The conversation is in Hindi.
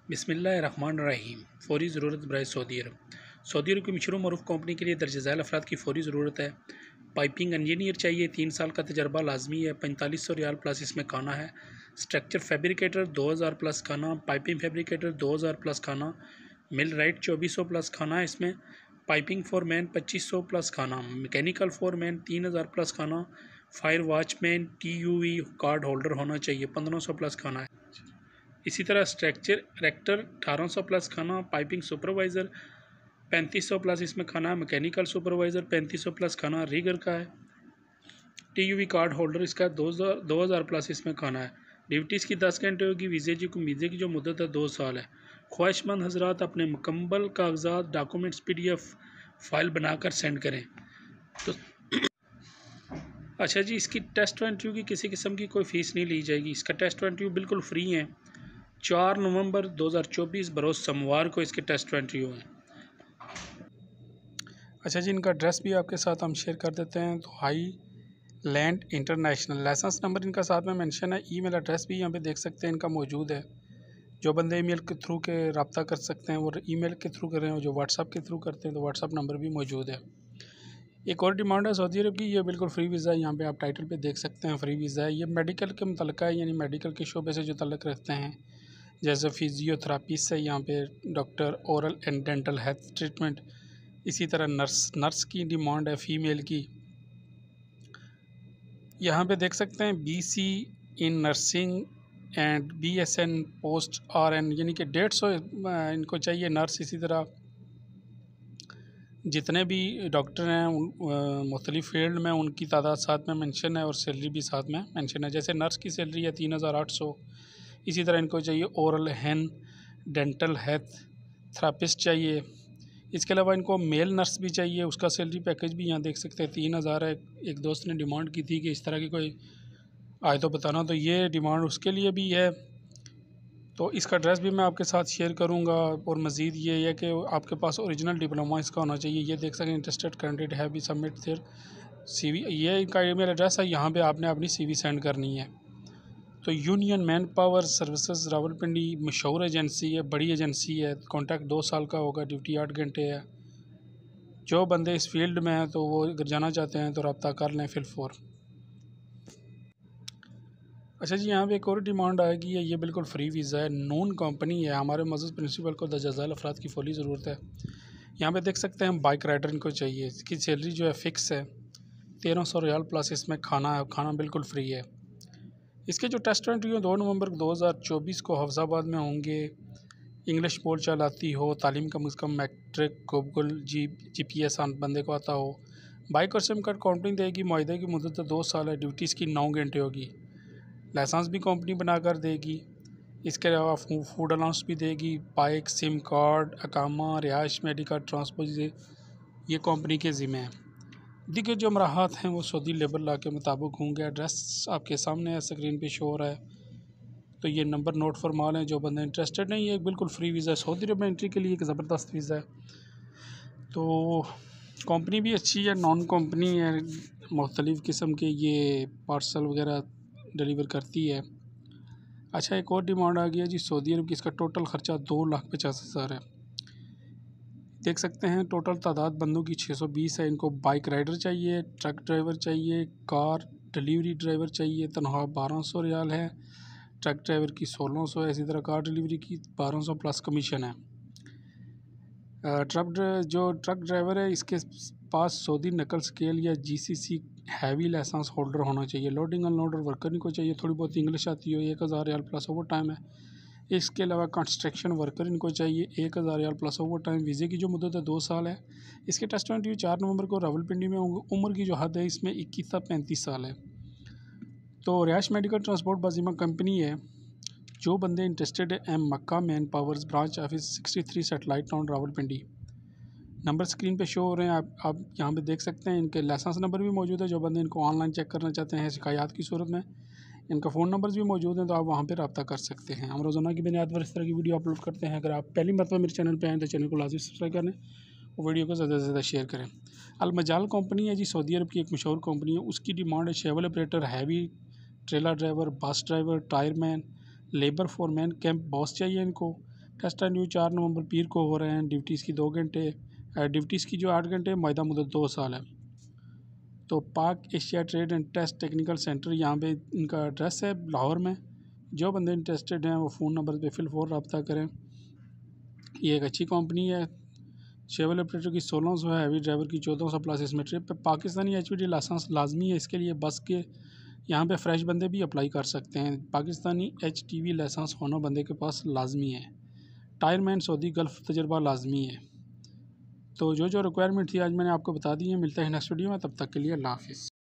बिस्मिल्लाहिर्रहमानिर्रहीम। फ़ौरी ज़रूरत बराए सऊदी अरब की मशहूर मरूफ कंपनी के लिए दर्ज झैल अफराद की फ़ौरी ज़रूरत है। पाइपिंग इंजीनियर चाहिए, 3 साल का तजर्बा लाजमी है। 4500 रियाल प्लस इसमें खाना है। स्ट्रक्चर फैब्रिकेटर 2000 प्लस खाना, पाइपिंग फैब्रिकेटर 2000 प्लस खाना, मिल राइट 2400 प्लस खाना है इसमें, पाइपिंग फोरमैन 2500 प्लस खाना, मैकेनिकल फोरमैन 3000 प्लस खाना, fire watchman TUV card holder होना चाहिए, 1500 प्लस खाना है। इसी तरह स्ट्रक्चर इरेक्टर 1800 प्लस खाना, पाइपिंग सुपरवाइज़र 3500 प्लस इसमें खाना है, मैकेनिकल सुपरवाइज़र 3500 प्लस खाना रीगर का है। TUV कार्ड होल्डर इसका 2000 प्लस इसमें खाना है। ड्यूटीज़ की 10 घंटे होगी। वीज़े की जो मुद्दत है 2 साल है। ख्वाहिशमंद हजरात अपने मुकम्मल कागजात डॉक्यूमेंट्स PDF फाइल बनाकर सेंड करें। तो अच्छा जी, इसकी टेस्ट इंटरव्यू की किसी किस्म की कोई फ़ीस नहीं ली जाएगी। इसका टेस्ट इंटरव्यू बिल्कुल फ्री है। 4 नवंबर 2024 बरोज़ सोमवार को इसके टेस्ट इंटरव्यू हैं। अच्छा जी, इनका एड्रेस भी आपके साथ हम शेयर कर देते हैं। तो Highland International, licence number इनका साथ में मेंशन है। ईमेल एड्रेस भी यहाँ पे देख सकते हैं इनका मौजूद है। जो बंदे ईमेल के थ्रू के रब्ता कर सकते हैं वो ईमेल के थ्रू कर रहे हैं, जो व्हाट्सअप के थ्रू करते हैं तो व्हाट्सअप नंबर भी मौजूद है। एक और डिमांड है सऊदी अरब की, ये बिल्कुल फ्री वीज़ा है। यहाँ पे आप टाइटल पे देख सकते हैं फ्री वीज़ा है। ये मेडिकल के मुतल्लिक़ है, यानी मेडिकल के शोबे से जो तल्लुक़ रखते हैं, जैसे फिजियोथेरापिस्ट है, यहाँ पे doctor oral and dental health treatment. इसी तरह नर्स की डिमांड है फ़ीमेल की। यहाँ पे देख सकते हैं BC in nursing and BSN post RN, यानी कि 150 इनको चाहिए नर्स। इसी तरह जितने भी डॉक्टर हैं मुख्तलिफ़ फील्ड में, उनकी तादाद साथ में मेंशन है और सैलरी भी साथ में मेंशन है। जैसे नर्स की सैलरी है 3800। इसी तरह इनको चाहिए ओरल हैन डेंटल हेल्थ थेरापिस्ट चाहिए। इसके अलावा इनको मेल नर्स भी चाहिए, उसका सैलरी पैकेज भी यहाँ देख सकते हैं 3000 है। एक दोस्त ने डिमांड की थी कि इस तरह की कोई आए तो बताना, तो ये डिमांड उसके लिए भी है। तो इसका एड्रेस भी मैं आपके साथ शेयर करूंगा। और मज़ीद ये है कि आपके पास ओरिजिनल डिप्लोमा इसका होना चाहिए। ये देख सकें इंटरेस्टेड कैंडिडेट है भी सबमिट देयर CV। ये इनका ईमेल एड्रेस है, यहाँ पे आपने अपनी CV सेंड करनी है। तो union man power services Rawalpindi मशहूर एजेंसी है, बड़ी एजेंसी है। कॉन्ट्रैक्ट 2 साल का होगा, ड्यूटी 8 घंटे है। जो बंदे इस फील्ड में हैं तो वो अगर जाना चाहते हैं तो रब्ता कर लें फिल4। अच्छा जी, यहाँ पे एक और डिमांड आएगी है। ये बिल्कुल फ्री वीज़ा है, नून कंपनी है। हमारे मज़हब प्रिंसिपल को दर्जाज़ैल अफराद की फौरी ज़रूरत है। यहाँ पे देख सकते हैं बाइक राइडर इनको चाहिए। इसकी सैलरी जो है फ़िक्स है 1300 रियाल प्लस इसमें खाना है, खाना बिल्कुल फ्री है। इसके जो टेस्ट इंटरव्यू 2 नवंबर 2024 को हफ्ज़ाबाद में होंगे। इंग्लिश बोल चाल आती हो, तालीम कम से कम मैट्रिक गूगल GPS बंदे को आता हो। बाइक और सिम कार्ड कंपनी देगी। मुआहदे की मुद्दत 2 साल है। ड्यूटीज़ की 9 घंटे होगी। लाइसेंस भी कंपनी बनाकर देगी। इसके अलावा फूड अलाउंस भी देगी। बाइक, सिम कार्ड, अकामा, रिहाइश, मेडिकल, ट्रांसपोर्ट ये कंपनी के ज़िम्मे हैं। दीगर जो मराहत हैं वो सऊदी लेबर लॉ के मुताबिक होंगे। एड्रेस आपके सामने है, स्क्रीन पे शो हो रहा है। तो ये नंबर नोट फरमा लें। जो बंदे इंटरेस्टेड नहीं है, बिल्कुल फ्री वीज़ा है। सऊदी अरब में एंट्री के लिए एक ज़बरदस्त वीज़ा है। तो कंपनी भी अच्छी है, नॉन कंपनी है, मुख्तलिफ़ किस्म के ये पार्सल वगैरह डिलीवर करती है। अच्छा, एक और डिमांड आ गया जी सऊदी अरब की। इसका टोटल ख़र्चा 2,50,000 है। देख सकते हैं टोटल तादाद बंदों की 620 है। इनको बाइक राइडर चाहिए, ट्रक ड्राइवर चाहिए, कार डिलीवरी ड्राइवर चाहिए। तनख्वाह 1200 रियाल है। ट्रक ड्राइवर की 1600 है। इसी तरह कार डिलीवरी की 1200 प्लस कमीशन है। ट्रक ड्राइवर है, इसके पास सऊदी नकल स्केल या GCC हैवी लाइसेंस होल्डर होना चाहिए। लोडिंग अनलोडर वर्कर इनको चाहिए, थोड़ी बहुत इंग्लिश आती हो। 1000 रियाल प्लस ओवर टाइम है। इसके अलावा कंस्ट्रक्शन वर्कर इनको चाहिए, 1000 रियाल प्लस ओवर टाइम। वीज़े की जो मुद्दत है 2 साल है। इसके टेस्ट इंटरव्यू 4 नवंबर को रावलपिंडी में होंगे। उम्र की जो हद है इसमें 21 से 35 साल है। तो रिहाइश मेडिकल ट्रांसपोर्ट बाजिमा कंपनी है। जो बंदे इंटरेस्टेड है, Makkah man powers branch office 63 satellite town Rawalpindi. Number screen पे शो हो रहे हैं, आप यहाँ पे देख सकते हैं। इनके लाइसेंस नंबर भी मौजूद है। जो बंदे इनको ऑनलाइन चेक करना चाहते हैं शिकायत की सूरत में, इनका फ़ोन नंबर्स भी मौजूद हैं, तो आप वहाँ पे रब्ता कर सकते हैं। हम रोज़ाना की बुनियाद पर इस तरह की वीडियो अपलोड करते हैं। अगर आप पहली मरतबा मेरे चैनल पे आएँ तो चैनल को लाजमी सब्सक्राइब करें और वीडियो को ज़्यादा से ज़्यादा शेयर करें। अलमजाल कंपनी है जी, सऊदी अरब की एक मशहूर कंपनी है। उसकी डिमांड है shovel operator, heavy trailer driver, bus driver, tyreman, labour foreman, camp boss चाहिए इनको। टेस्ट एंड न्यू 4 नवंबर पीर को हो रहे हैं। ड्यूटीज़ की 2 घंटे, ड्यूटीज़ की जो 8 घंटे, मायदा मुद्दत 2 साल है। तो Pak Asia Trade and Test Technical Centre, यहाँ पे इनका एड्रेस है लाहौर में। जो बंदे इंटरेस्टेड हैं वो फ़ोन नंबर पे फिलफोर रब्ता करें। ये एक अच्छी कंपनी है। शेवल ऑपरेटर की 1600 है, हैवी ड्राइवर की 1400 प्लस। इसमें ट्रिप पे पाकिस्तानी HPD लाइसेंस लाजमी है इसके लिए। बस के यहाँ पे फ्रेश बंदे भी अप्लाई कर सकते हैं। पाकिस्तानी HTV लाइसेंस होना बंदे के पास लाजमी है। टायरमैन सऊदी गल्फ़ तजर्बा लाजमी है। तो जो रिक्वायरमेंट थी आज मैंने आपको बता दी है। मिलते हैं नेक्स्ट वीडियो में, तब तक के लिए अल्लाह हाफ़िज़।